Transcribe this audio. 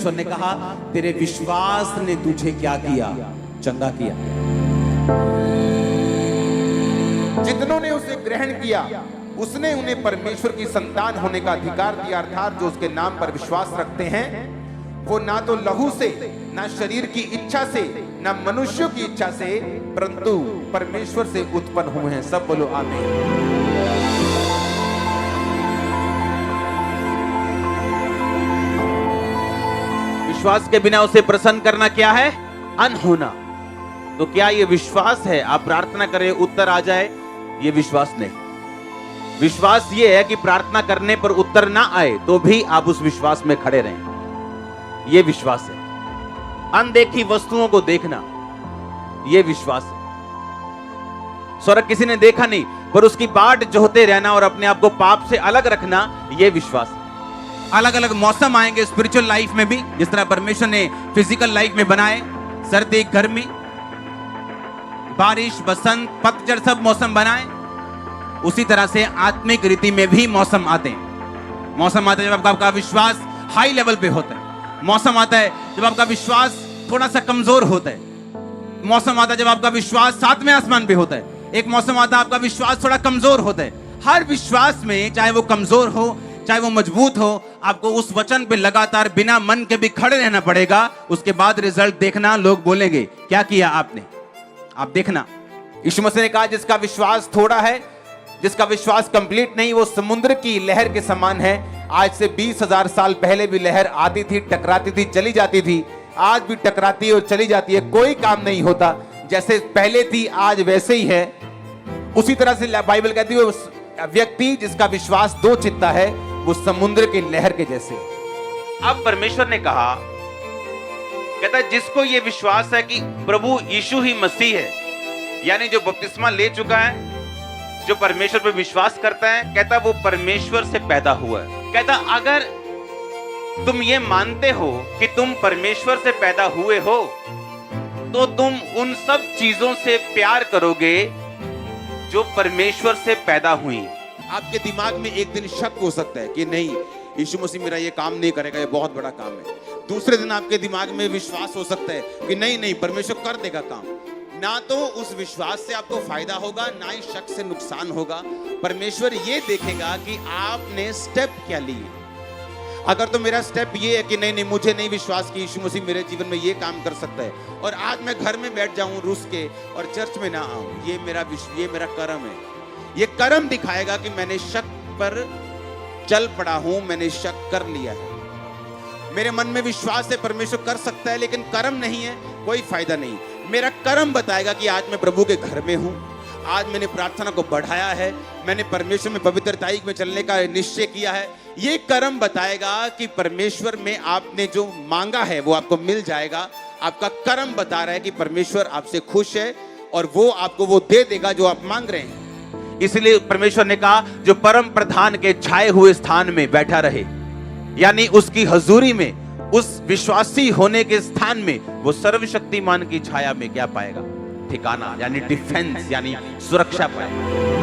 परमेश्वर ने कहा, तेरे विश्वास ने तुझे क्या किया? चंगा किया। जितनों ने उसे ग्रहण किया उसने उन्हें परमेश्वर की संतान होने का अधिकार दिया, अर्थात जो उसके नाम पर विश्वास रखते हैं वो ना तो लहू से, ना शरीर की इच्छा से, ना मनुष्यों की इच्छा से, परंतु परमेश्वर से उत्पन्न हुए हैं। सब बोलो आमीन। विश्वास के बिना उसे प्रसन्न करना क्या है? अनहोना। तो क्या ये विश्वास है आप प्रार्थना करें उत्तर आ जाए? ये विश्वास नहीं। विश्वास ये है कि प्रार्थना करने पर उत्तर ना आए तो भी आप उस विश्वास में खड़े रहें। ये विश्वास है। अनदेखी वस्तुओं को देखना, ये विश्वास है। स्वर्ग किसी ने देखा नहीं पर उसकी बाट जोहते रहना और अपने आप को पाप से अलग रखना, ये विश्वास है। अलग अलग मौसम आएंगे स्पिरिचुअल लाइफ में भी, जिस तरह परमेश्वर ने फिजिकल लाइफ में बनाए, सर्दी गर्मी, बारिश बसंत पतझड़, सब मौसम बनाए, उसी तरह से आत्मिक रीति में भी मौसम आते हैं। मौसम आता है जब आपका विश्वास हाई लेवल पे होता है। मौसम आता है जब आपका विश्वास थोड़ा सा कमजोर होता है। मौसम आता है जब आपका विश्वास सातवें आसमान पे होता है। एक मौसम आता है आपका विश्वास थोड़ा कमजोर होता है। हर विश्वास में, चाहे वो कमजोर हो चाहे वो मजबूत हो, आपको उस वचन पे लगातार बिना मन के भी खड़े रहना पड़ेगा। उसके बाद रिजल्ट देखना, लोग बोलेंगे क्या किया आपने, आप देखना। यीशु मसीह ने कहा जिसका विश्वास थोड़ा है, जिसका विश्वास कंप्लीट नहीं, वो समुद्र की लहर के समान है। आज से 20,000 साल पहले भी लहर आती थी, टकराती थी, चली जाती थी, आज भी टकराती है और चली जाती है, कोई काम नहीं होता। जैसे पहले थी आज वैसे ही है। उसी तरह से बाइबल कहती है व्यक्ति जिसका विश्वास दो चित्ता है वो समुद्र की लहर के जैसे। अब परमेश्वर ने कहा, कहता है जिसको ये विश्वास है कि प्रभु यीशु ही मसीह है, यानी जो बपतिस्मा ले चुका है, जो परमेश्वर पे विश्वास करता है, कहता वो परमेश्वर से पैदा हुआ है। कहता अगर तुम ये मानते हो कि तुम परमेश्वर से पैदा हुए हो तो तुम उन सब चीजों से प्यार करोगे जो परमेश्वर से पैदा हुई। आपके दिमाग में एक दिन शक हो सकता है कि नहीं यीशु मसीह मेरा ये काम नहीं करेगा, ये बहुत बड़ा काम है। दूसरे दिन आपके दिमाग में विश्वास हो सकता है कि नहीं नहीं परमेश्वर कर देगा काम। ना तो उस विश्वास से आपको फायदा होगा, ना ही शक से नुकसान होगा। परमेश्वर ये देखेगा कि आपने स्टेप क्या लिए। अगर तो मेरा स्टेप ये है कि नहीं नहीं मुझे नहीं विश्वास कि यीशु मसीह मेरे जीवन में ये काम कर सकता है, और आज मैं घर में बैठ जाऊं रूस के और चर्च में ना आऊं, ये मेरा कर्म है। ये कर्म दिखाएगा कि मैंने शक पर चल पड़ा हूं, मैंने शक कर लिया है। मेरे मन में विश्वास है परमेश्वर कर सकता है, लेकिन कर्म नहीं है, कोई फायदा नहीं। मेरा कर्म बताएगा कि आज मैं प्रभु के घर में हूं, आज मैंने प्रार्थना को बढ़ाया है, मैंने परमेश्वर में पवित्रताई में चलने का निश्चय किया है। ये कर्म बताएगा कि परमेश्वर में आपने जो मांगा है वो आपको मिल जाएगा। आपका कर्म बता रहा है कि परमेश्वर आपसे खुश है और वो आपको वो दे देगा जो आप मांग रहे हैं। इसलिए परमेश्वर ने कहा जो परम प्रधान के छाए हुए स्थान में बैठा रहे, यानी उसकी हजूरी में, उस विश्वासी होने के स्थान में, वो सर्वशक्तिमान की छाया में क्या पाएगा? ठिकाना, यानी डिफेंस, यानी सुरक्षा पाएगा।